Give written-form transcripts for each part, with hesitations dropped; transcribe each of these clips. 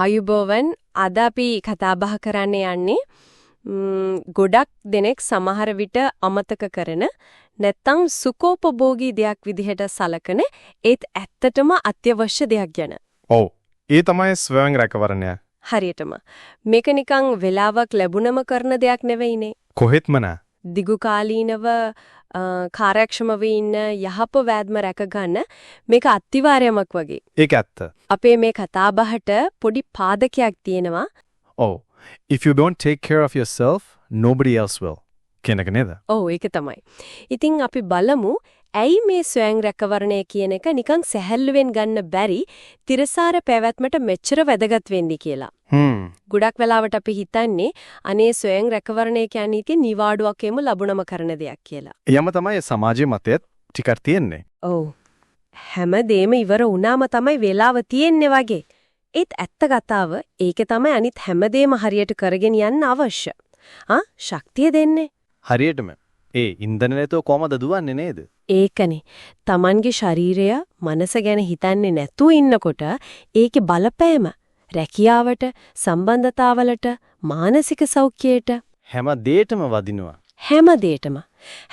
ආයුබෝවන් අද අපි කතා බහ කරන්න යන්නේ ගොඩක් දෙනෙක් සමහර විට අමතක කරන නැත්තම් සුඛෝපභෝගී දෙයක් විදිහට සලකන ඒත් ඇත්තටම අත්‍යවශ්‍ය දෙයක් ගැන. ඔව්. ඒ තමයි ස්වයං රැකවරණය. හරියටම. මේක නිකන් වෙලාවක් ලැබුණම කරන දෙයක් නෙවෙයිනේ. කොහෙත්ම නෑ. දිගු කාලීනව කාර්යක්ෂමව ඉන්න යහපවැද්ම රැක ගන්න මේක අත්‍යවාරයමක් වගේ. ඒක ඇත්ත. අපේ මේ කතා බහට පොඩි පාදකයක් තියෙනවා. ඔව්. If you don't take care of yourself, nobody else will. කෙනක නේද? ඔව් ඒක තමයි. ඉතින් අපි බලමු ඇයි මේ ස්වයං රැකවරණය කියන එක නිකන් සැහැල්ලුවෙන් ගන්න බැරි තිරසාර පැවැත්මට මෙච්චර වැදගත් වෙන්නේ කියලා. ගොඩක් වෙලාවට අපි හිතන්නේ අනේ ස්වයං රැකවරණය කියන්නේ ඉතින් නිවාඩුවක් එමු ලැබුණම කරන දෙයක් කියලා. යම තමයි සමාජයේ මතයත් ටිකක් තියෙන්නේ. ඔව්. හැමදේම ඉවර වුණාම තමයි වෙලාව තියෙන්නේ වගේ. ඒත් ඇත්ත කතාව ඒකේ තමයි අනිත් හැමදේම හරියට කරගෙන යන්න අවශ්‍ය. ශක්තිය දෙන්නේ. හරියටම. ඒ ඉන්ධන නැතුව කොහමද දුවන්නේ නේද? ඒකනේ. Tamanගේ ශරීරය, මනස ගැන හිතන්නේ නැතුව ඉන්නකොට ඒකේ බලපෑම රැකියාවට, සම්බන්ධතාවලට, මානසික සෞඛ්‍යයට හැම දෙයකම වදිනවා. හැම දෙයකම.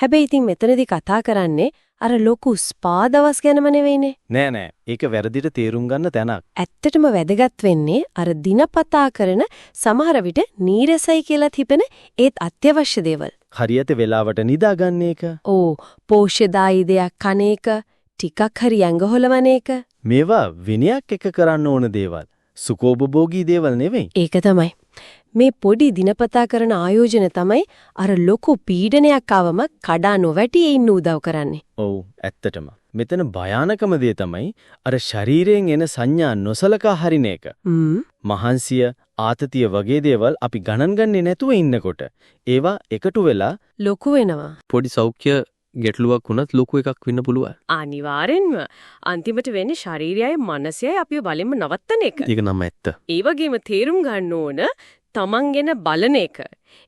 හැබැයි ඉතින් මෙතනදී කතා කරන්නේ අර ලොකු ස්පා දවස් ගැනම නෙවෙයිනේ. නෑ නෑ. ඒක වැරදිට තේරුම් ගන්න තැනක්. ඇත්තටම වැදගත් වෙන්නේ අර දිනපතා කරන සමහර විට නීරසයි කියලා තිබෙන ඒත් අත්‍යවශ්‍ය දේවල්. හරියට වෙලාවට නිදාගන්න එක. ඕ පෝෂ්‍යදායී දෙයක් කන එක, ටිකක් හරි ඇඟ හොලවන එක. මේවා විනයක් එක කරන්න ඕන දේවල්. සුඛෝපභෝගී දේවල් නෙවෙයි. ඒක තමයි. මේ පොඩි දිනපතා කරන ආයෝජන තමයි අර ලොකු පීඩනයක් ආවම කඩා නොවැටි ඉන්න උදව් කරන්නේ. ඔව් ඇත්තටම. මෙතන භයානකම දේ තමයි අර ශරීරයෙන් එන සංඥා නොසලකා හරින එක. මහන්සිය, ආතතිය වගේ දේවල් අපි ගණන් ගන්නේ නැතුව ඉන්නකොට ඒවා එකතු වෙලා ලොකු වෙනවා. පොඩි සෞඛ්‍ය ගැටලුවක් වුණත් ලොකු එකක් වෙන්න පුළුවන්. අනිවාර්යෙන්ම. අන්තිමට වෙන්නේ ශරීරයයි මනසයයි අපිව බලෙන්ම නවත්තන එක. ඒක නම් ඇත්ත. ඒ වගේම තේරුම් ගන්න ඕන තමන්ගෙන බලන එක.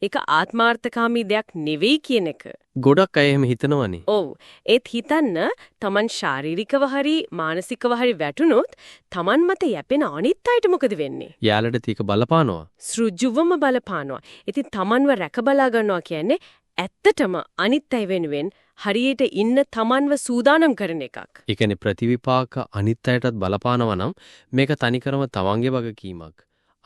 ඒක ආත්මార్థකාමී දෙයක් නෙවෙයි කියන එක. ගොඩක් අය එහෙම හිතනවනේ. ඔව්. ඒත් හිතන්න තමන් ශාරීරිකව හරි මානසිකව හරි වැටුනොත් තමන් මත යැපෙන අනිත් අයට මොකද වෙන්නේ? යාලට ඒක බලපානවා. සෘජුවම බලපානවා. ඉතින් තමන්ව රැක බලා ගන්නවා කියන්නේ ඇත්තටම අනිත් අය වෙනුවෙන් හරියට ඉන්න තමන්ව සූදානම් කරන එකක්. ඒ කියන්නේ ප්‍රතිවිපාක අනිත් අයටත් බලපානවා නම් මේක තනිකරම තමන්ගේ වගකීමක්.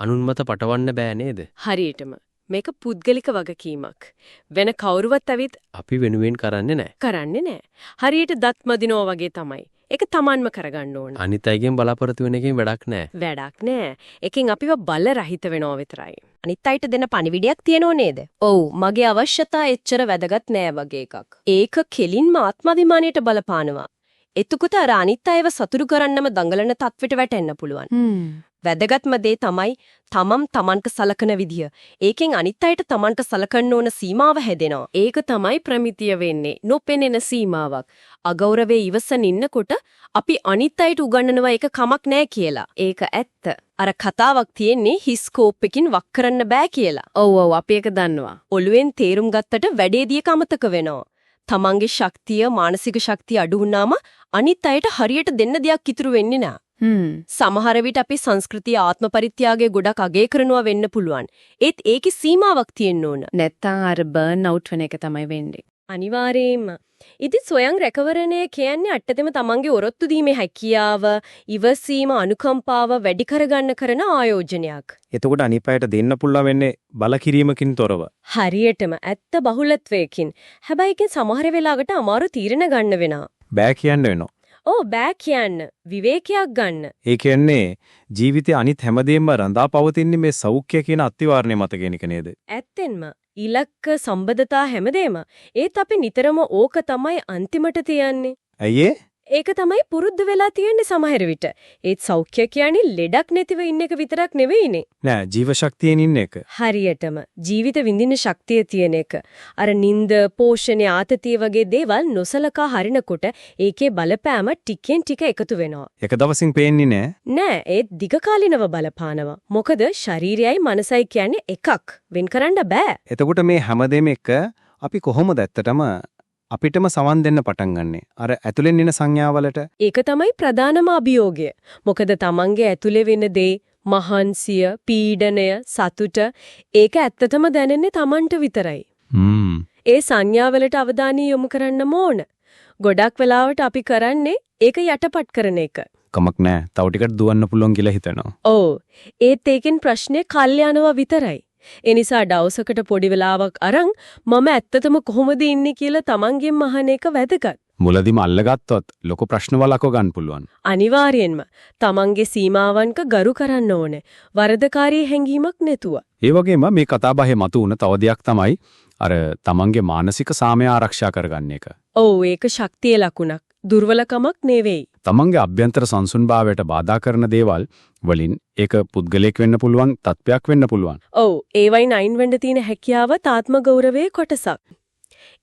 අනුන් මත පටවන්න බෑ නේද? හරියටම. මේක පුද්ගලික වගකීමක්. වෙන කවුරුවත් ඇවිත් අපි වෙනුවෙන් කරන්නේ නැහැ. කරන්නේ නැහැ. හරියට දත් මදිනවා වගේ තමයි. ඒක තමන්ම කරගන්න ඕන. අනිත් අයගෙන් බලාපොරොත්තු වෙන එකෙන් වැඩක් නැහැ. වැඩක් නැහැ. එකෙන් අපිව බල රහිත වෙනවා විතරයි. අනිත් අයට දෙන පණිවිඩයක් තියෙනව නේද? ඔව්, මගේ අවශ්‍යතා එච්චර වැදගත් නෑ වගේ එකක්. ඒක කෙලින්ම ආත්මාභිමානයට බලපානවා. එතකොට අර අනිත් අයව සතුටු කරන්නම දඟලන තත්වෙට වැටෙන්න පුළුවන්. වැදගත්ම දේ තමයි තමන්ට සලකන විදිය. ඒකෙන් අනිත් අයට තමන්ට සලකන්න ඕන සීමාව හැදෙනවා. ඒක තමයි ප්‍රමිතිය වෙන්නේ. නොපෙනෙන සීමාවක්. අගෞරවයේ ඉවසන් ඉන්නකොට අපි අනිත් අයට උගන්වනවා ඒක කමක් නෑ කියලා. ඒක ඇත්ත. අර කතාවක් තියෙන්නේ හිස්කෝප් එකකින් වක් කරන්න බෑ කියලා. ඔව් අපි ඒක දන්නවා. ඔළුවෙන් තේරුම් ගත්තට වැඩේදී කමතක වෙනවා. තමන්ගේ ශක්තිය, මානසික ශක්තිය අඩු වුණාම අනිත් අයට හරියට දෙන්න දෙයක් ඉතුරු වෙන්නේ නෑ. සමහර විට අපි සංස්කෘතිය ආත්ම පරිත්‍යාගයේ ගොඩක් අගය කරනවා වෙන්න පුළුවන්. ඒත් ඒකේ සීමාවක් තියෙන්න ඕන. නැත්තම් අර බර්න් අවුට් වෙන එක තමයි වෙන්නේ. අනිවාර්යයෙන්ම. ඉතින් ස්වයං රැකවරණය කියන්නේ අට්ටතෙම තමන්ගේ ඔරොත්තු දීමේ හැකියාව, ඉවසීම, අනුකම්පාව වැඩි කරගන්න කරන ආයෝජනයක්. එතකොට අනිපයට දෙන්න පුළුවන් වෙන්නේ බල කිරීමකින් තොරව. හරියටම ඇත්ත බහුලත්වයකින්. හැබැයි ඒකෙන් සමහර වෙලාවට අමාරු තීරණ ගන්න වෙනවා. බෑ කියන්න වෙනවා. ඕ බෑ කියන්න විවේකයක් ගන්න. ඒ කියන්නේ ජීවිතේ අනිත් හැමදේම රඳා පවතින්නේ මේ සෞඛ්‍ය කියන අත්විවරණය මත කියන එක නේද? ඇත්තෙන්ම ඉලක්ක සම්බන්ධතා හැමදේම ඒත් අපි නිතරම ඕක තමයි අන්තිමට තියන්නේ. ඇයි ඒක තමයි පුරුද්ද වෙලා තියෙන්නේ සමහර විට. ඒත් සෞඛ්‍ය කියන්නේ ලෙඩක් නැතිව ඉන්න එක විතරක් නෙවෙයිනේ. නෑ ජීව ශක්තියෙන් ඉන්න එක. හරියටම ජීවිත විඳින්න ශක්තිය තියෙන එක. අර නිନ୍ଦ, පෝෂණය, ආතතිය වගේ දේවල් නොසලකා හරිනකොට ඒකේ බලපෑම ටිකෙන් ටික එකතු වෙනවා. එක දවසින් පේන්නේ නෑ. නෑ ඒත් දිගකාලිනව බලපානවා. මොකද ශරීරයයි මනසයි කියන්නේ එකක්. වෙන් කරන්න බෑ. එතකොට මේ හැමදේම එක අපි කොහොමද ඇත්තටම අපිටම සවන් දෙන්න පටන් ගන්නෙ. අර ඇතුලෙන් එන සංඥාවලට. ඒක තමයි ප්‍රධානම අභියෝගය. මොකද තමන්ගේ ඇතුලේ වෙන දේ මහන්සිය, පීඩනය, සතුට ඒක ඇත්තටම දැනෙන්නේ Tamanට විතරයි. ඒ සංඥාවලට අවධානය යොමු කරන්න ඕන. ගොඩක් වෙලාවට අපි කරන්නේ ඒක යටපත් කරන එක. කමක් නැහැ. තව ටිකක් දුවන්න පුළුවන් කියලා හිතනවා. ඔව්. ඒත් ඒකෙන් ප්‍රශ්නේ කල් යනවා විතරයි. ඒ නිසා දවසකට පොඩි වෙලාවක් අරන් මම ඇත්තටම කොහොමද ඉන්නේ කියලා Tamanගෙන් අහන එක වැදගත්. මුලදීම අල්ලගත්තොත් ලොකු ප්‍රශ්න වලකෝ ගන්න පුළුවන්. අනිවාර්යෙන්ම තමන්ගේ සීමාවන්ක ගරු කරන්න ඕනේ. වරදකාරී හැඟීමක් නැතුව. ඒ වගේම මේ කතාබහේ මතු වුණ තව දෙයක් තමයි අර තමන්ගේ මානසික සාමය ආරක්ෂා කරගන්න එක. ඔව් ඒක ශක්තියේ ලකුණක්. දුර්වලකමක් නෙවෙයි. තමන්ගේ අභ්‍යන්තර සංසුන්භාවයට බාධා කරන දේවල් වලින් ඒක පුද්ගලයෙක් වෙන්න පුළුවන්, තත්ත්වයක් වෙන්න පුළුවන්. ඔව් ඒවයින් අයින් වෙන්න තියෙන හැකියාව ආත්ම ගෞරවයේ කොටසක්.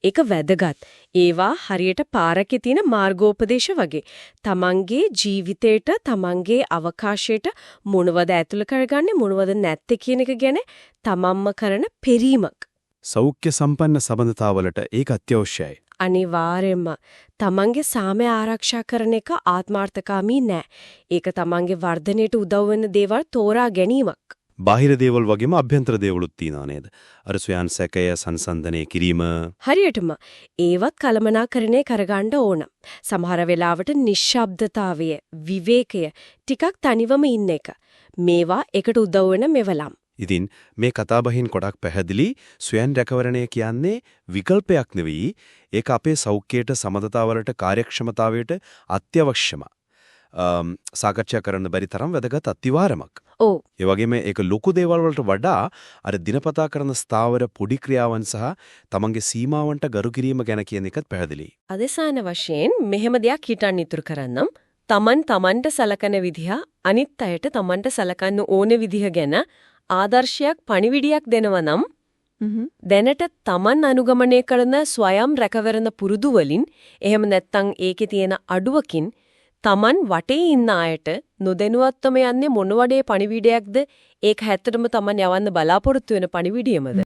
ඒක වැදගත්. ඒවා හරියට පාරකේ තියෙන මාර්ගෝපදේශ වගේ. තමන්ගේ ජීවිතේට, තමන්ගේ අවකාශයට මොනවද ඇතුළ කරගන්නේ මොනවද නැත්තේ කියන එක ගැන තමන්ම කරන පෙරීමක්. සෞඛ්‍ය සම්පන්න සබඳතාවලට ඒක අත්‍යවශ්‍යයි. අනිවාර්යයෙන්ම තමන්ගේ සාමය ආරක්ෂා කරන එක ආත්මార్థකාමී නෑ. ඒක තමන්ගේ වර්ධනයට උදව් වෙන දේවල් තෝරා ගැනීමක්. බාහිර දේවල් වගේම අභ්‍යන්තර දේවලුත් තියෙනවා නේද? අර ස්වයන් සැකය සංසන්දනය කිරීම. හරියටම ඒවත් කලමනාකරණය කරගන්න ඕන. සමහර වෙලාවට නිශ්ශබ්දතාවය, විවේකය ටිකක් තනිවම ඉන්න එක. මේවා එකට උදව් වෙන මෙවලම්. ඉතින් මේ කතාබහින් කොටක් පැහැදිලි ස්වයන් රැකවරණය කියන්නේ විකල්පයක් නෙවෙයි. ඒක අපේ සෞඛ්‍යයට, සමතතාවලට, කාර්යක්ෂමතාවයට අත්‍යවශ්‍යම. සාකච්ඡා කරන්න බැරි තරම් වැදගත් අතිවාරමක්. ඔව්. ඒ වගේම ඒක ලොකු දේවල් වලට වඩා අර දිනපතා කරන ස්ථාවර පොඩි ක්‍රියාවන් සහ තමන්ගේ සීමාවන්ට ගරු කිරීම ගැන කියන එකත් පැහැදිලි. අදසාන වශයෙන් මෙහෙම දෙයක් හිතන්න ඉතුරු කරන්නම්. තමන්ට සලකන විදිහ අනිත් අයට තමන්ට සලකන්න ඕන විදිහ ගැන ආදර්ශයක් පණිවිඩයක් දෙනවා නම් දැනට තමන් අනුගමනය කරන ස්වයම් රැකවරණ පුරුදු වලින් එහෙම නැත්නම් ඒකේ තියෙන අඩුවකින් තමන් වටේ ඉන්න අයට නොදැනුවත්වම යන්නේ මොන වඩේ පණිවිඩයක්ද ඒක හැත්තටම තමන් යවන්න බලාපොරොත්තු වෙන පණිවිඩයමද